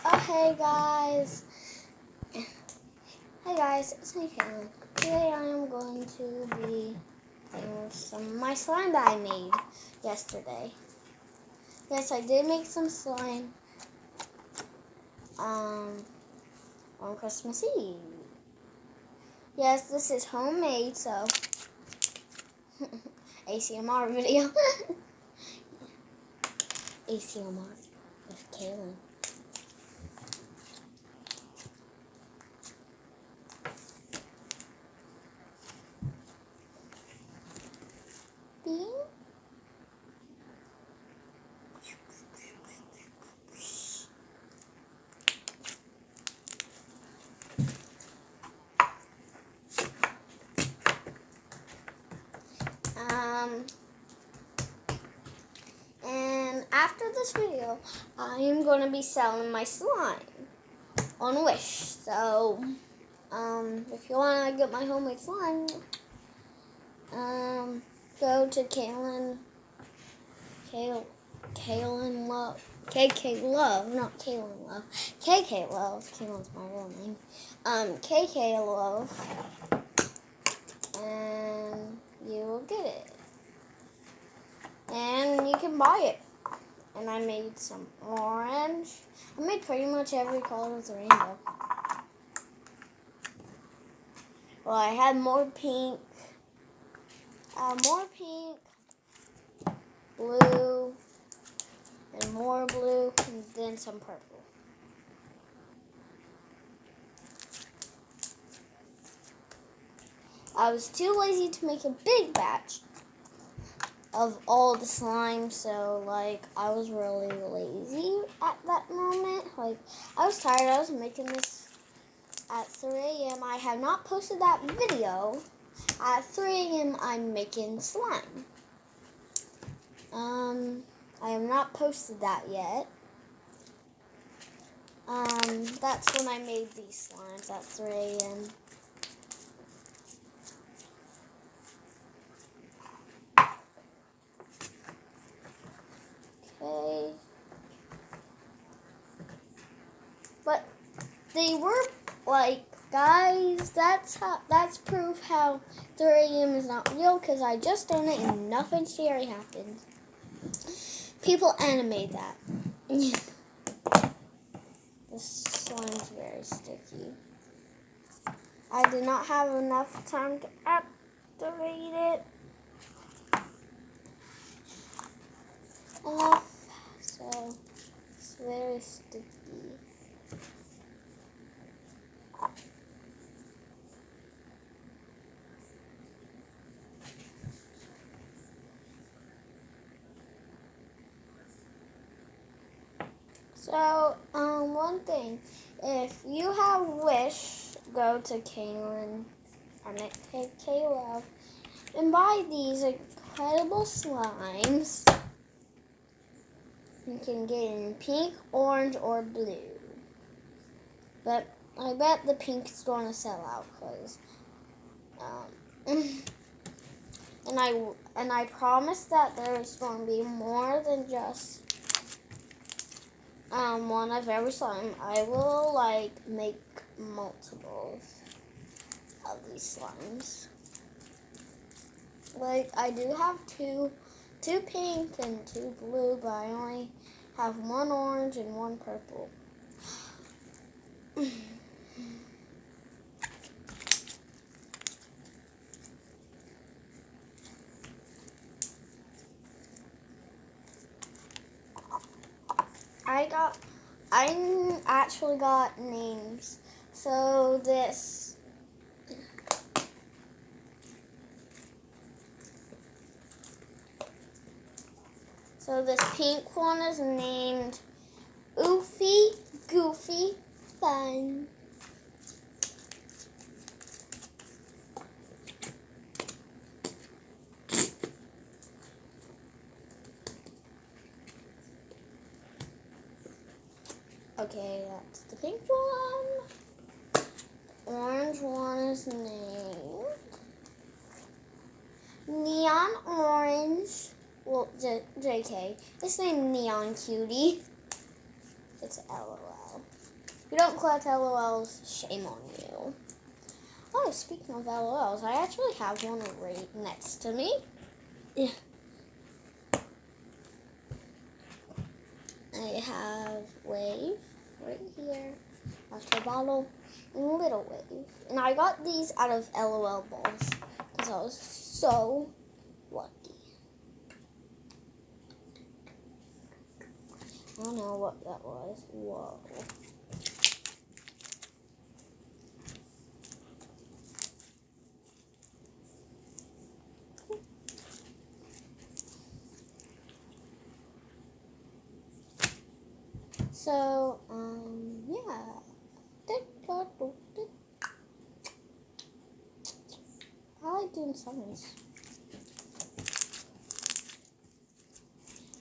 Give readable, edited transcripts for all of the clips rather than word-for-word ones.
Hey guys. Hey guys, it's me, Caitlin. Today I am going to be playing with some of my slime that I made yesterday. Yes, I did make some slime on Christmas Eve. Yes, this is homemade, so ACMR video. ACMR with Caitlin. Bing. And after this video, I am going to be selling my slime on Wish. So, if you want to get my homemade slime, go to Kaylin Love, KK Love, not Kaylin Love, KK Love. Kaylin's my real name. KK Love, and you will get it. And you can buy it. And I made some orange. I made pretty much every color of the rainbow. Well, I had more pink, blue, and more blue, and then some purple. I was too lazy to make a big batch of all the slime, so I was really lazy at that moment. I was tired. I was making this at 3 a.m. I have not posted that video. At 3 a.m. I'm making slime. I have not posted that yet. That's when I made these slimes at 3 a.m. Okay. But they were guys, that's proof how 3 a.m. is not real, because I just done it and nothing scary happened. People animate that. This slime's very sticky. I did not have enough time to activate it enough, so it's very sticky. So, one thing, if you have Wish, go to Kaylin, K-Love, and buy these incredible slimes. You can get in pink, orange, or blue. But I bet the pink is going to sell out, because, and I promise that there's going to be more than just one of every slime. I will make multiples of these slimes. I do have two pink and 2 blue, but I only have 1 orange and 1 purple. I actually got names. So this pink one is named Oofy Goofy Fun. Okay, that's the pink one. Orange one is named Neon Orange. Well, JK. It's named Neon Cutie. It's LOL. you don't collect LOLs, shame on you. Oh, speaking of LOLs, I actually have one right next to me. Yeah. I have Wave right here, Master Bottle, and Little Wave. And I got these out of LOL balls because I was so lucky. I don't know what that was. Whoa. So, yeah. I like doing summons.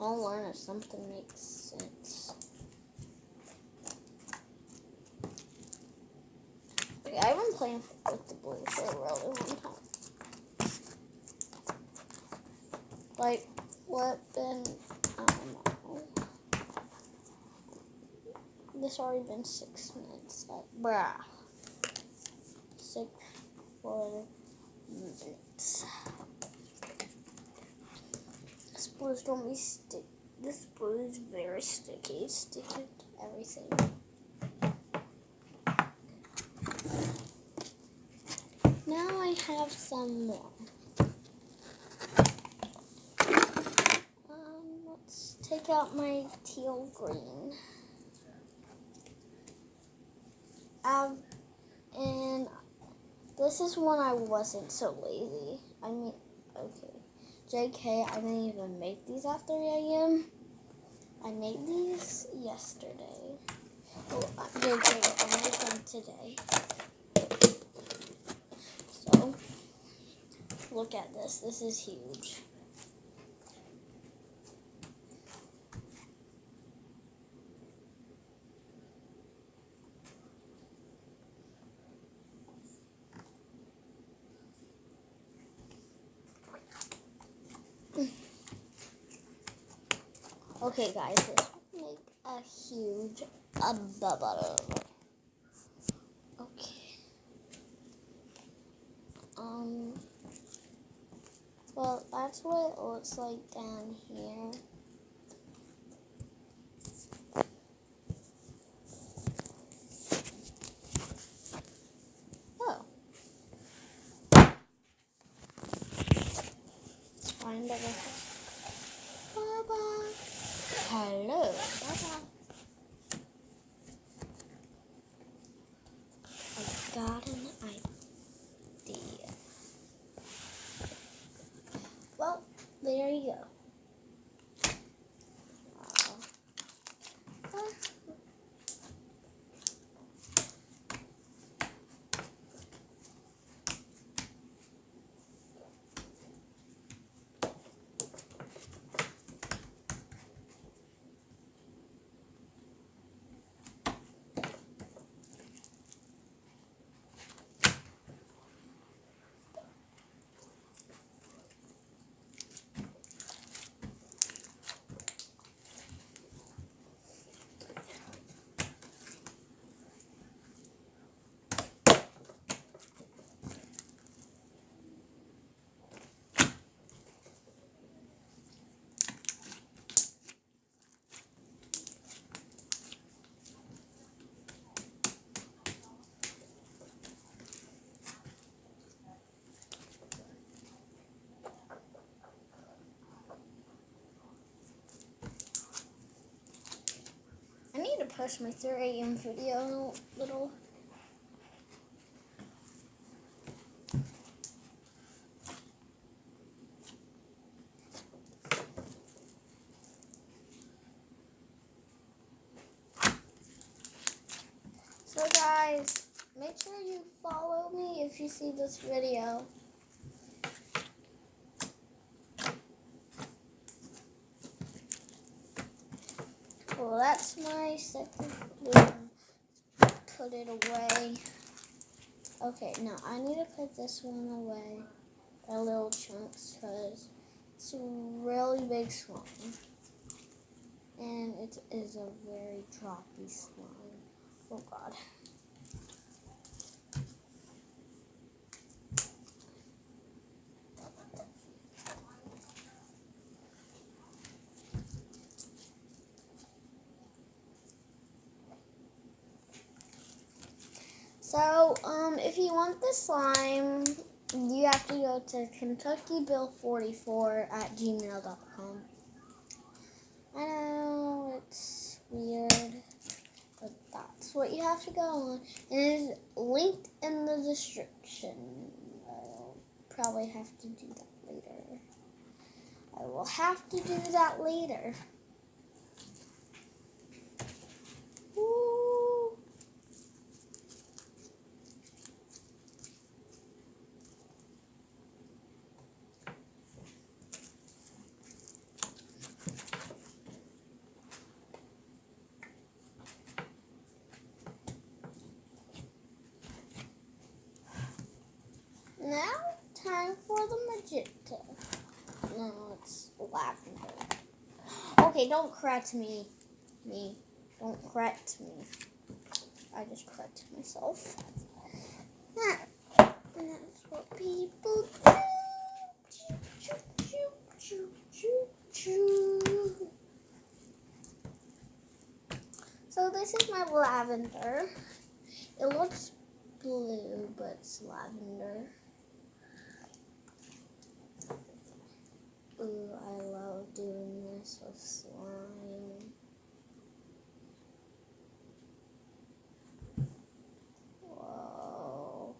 I'll learn if something makes sense. Okay, I've been playing with the blue for a really long time. Like, weapon, I don't know. This already been 6 minutes. Bruh. 4 minutes. This blue's gonna be stick. This blue is very sticky. It's sticking to everything. Now I have some more. Let's take out my teal green. And this is when I wasn't so lazy. I mean, okay. JK, I didn't even make these at 3 a.m. I made these yesterday. Oh, JK, I made them today. So, look at this. This is huge. Okay, guys, let's make a huge bubble. Okay. Well, that's what it looks like down here. Oh. Let's find over here. Bye-bye. Hello. Bye-bye. I got an idea. Well, there you go. I need to post my 3 a.m. video little. So guys, make sure you follow me if you see this video. Well, that's my second balloon. Put it away. Okay, now I need to put this one away by little chunks because it's a really big slime. And it is a very droppy slime. Oh God. So, if you want the slime, you have to go to KentuckyBill44@gmail.com. I know it's weird, but that's what you have to go on. It is linked in the description. I'll probably have to do that later. I will have to do that later. Woo. Now, time for the magenta. No, it's lavender. Okay, don't correct me. Don't correct me. I just corrected myself. That's what people do. So this is my lavender. It looks blue, but it's lavender. Ooh, I love doing this with slime. Whoa.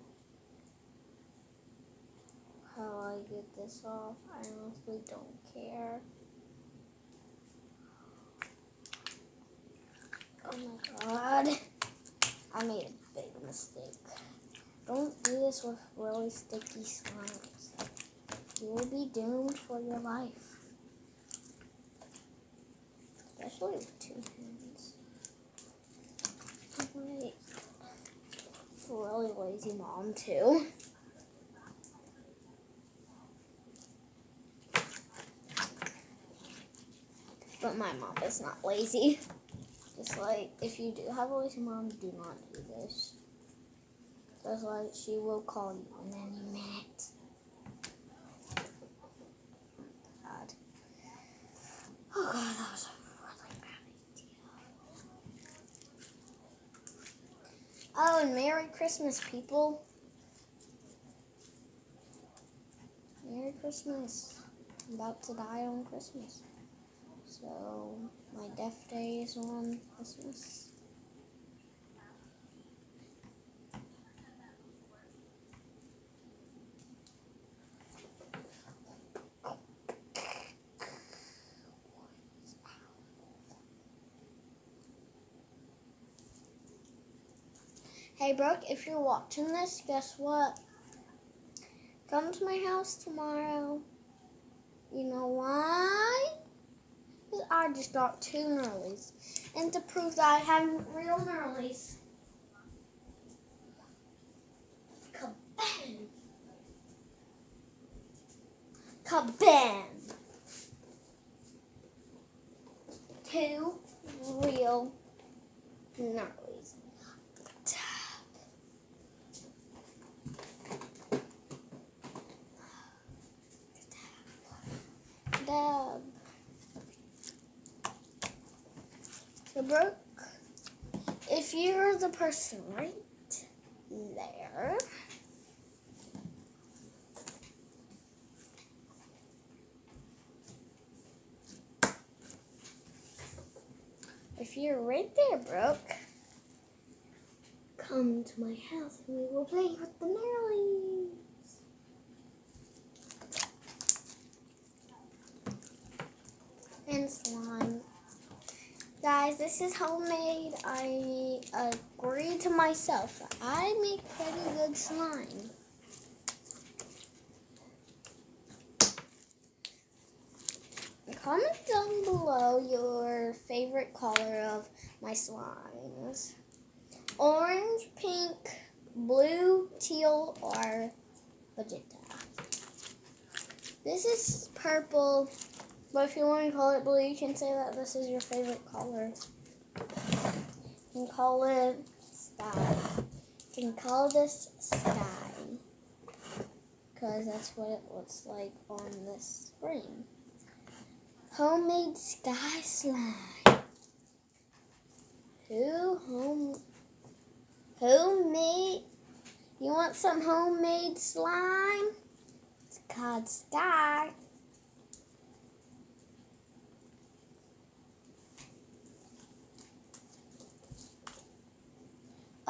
How I get this off, I honestly don't care. Oh my God. I made a big mistake. Don't do this with really sticky slimes. You will be doomed for your life. Especially with 2 hands. Wait. It's a really lazy mom too. But my mom is not lazy. Just like, if you do have a lazy mom, do not do this. Just like, she will call you in any minute. God. Oh God, that was a really bad idea. Oh, and Merry Christmas, people. Merry Christmas. I'm about to die on Christmas. So, my death day is on Christmas. Hey, Brooke, if you're watching this, guess what? Come to my house tomorrow. You know why? I just got 2 Nerlies. And to prove that I have real Nerlies. Kabam! Kabam! 2 real Nerlies. Dab. So, Brooke, if you're the person right there, if you're right there, Brooke, come to my house and we will play with the Nerlies. And slime. Guys, this is homemade. I agree to myself that I make pretty good slime. Comment down below your favorite color of my slimes. Orange, pink, blue, teal, or magenta. This is purple. But if you want to call it blue, you can say that this is your favorite color. You can call it sky. You can call this sky. Because that's what it looks like on this screen. Homemade sky slime. Homemade? You want some homemade slime? It's called sky.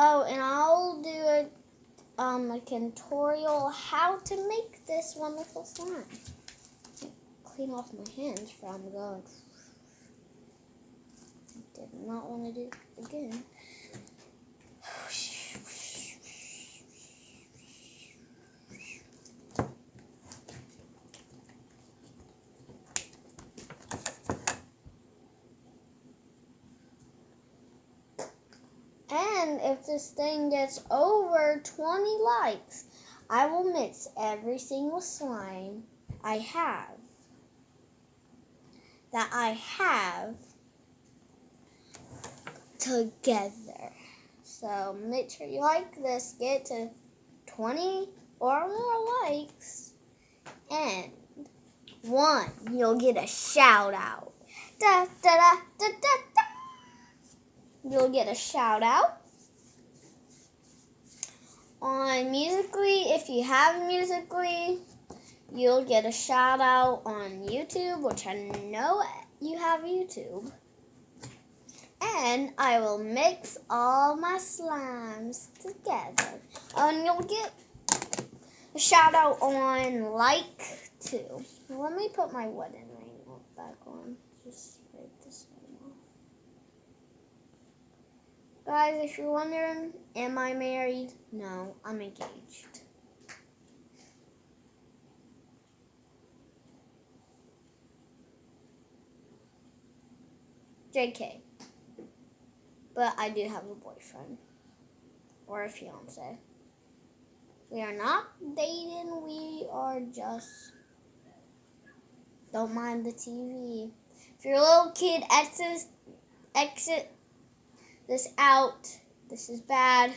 Oh, and I'll do a tutorial how to make this wonderful slime. Clean off my hands from going. Did not want to do it again. And if this thing gets over 20 likes, I will mix every single slime I have together. So make sure you like this, get to 20 or more likes, and you'll get a shout out. Da, da, da, da, da, da. You'll get a shout out on Musical.ly. If you have Musical.ly, you'll get a shout out on YouTube, which I know you have YouTube. And I will mix all my slimes together. And you'll get a shout out on like too. Let me put my wedding ring back on. Just break this one off. Guys, if you're wondering, am I married? No, I'm engaged. JK. But I do have a boyfriend. Or a fiance. We are not dating, we are just... Don't mind the TV. If your little kid exit this out, this is bad.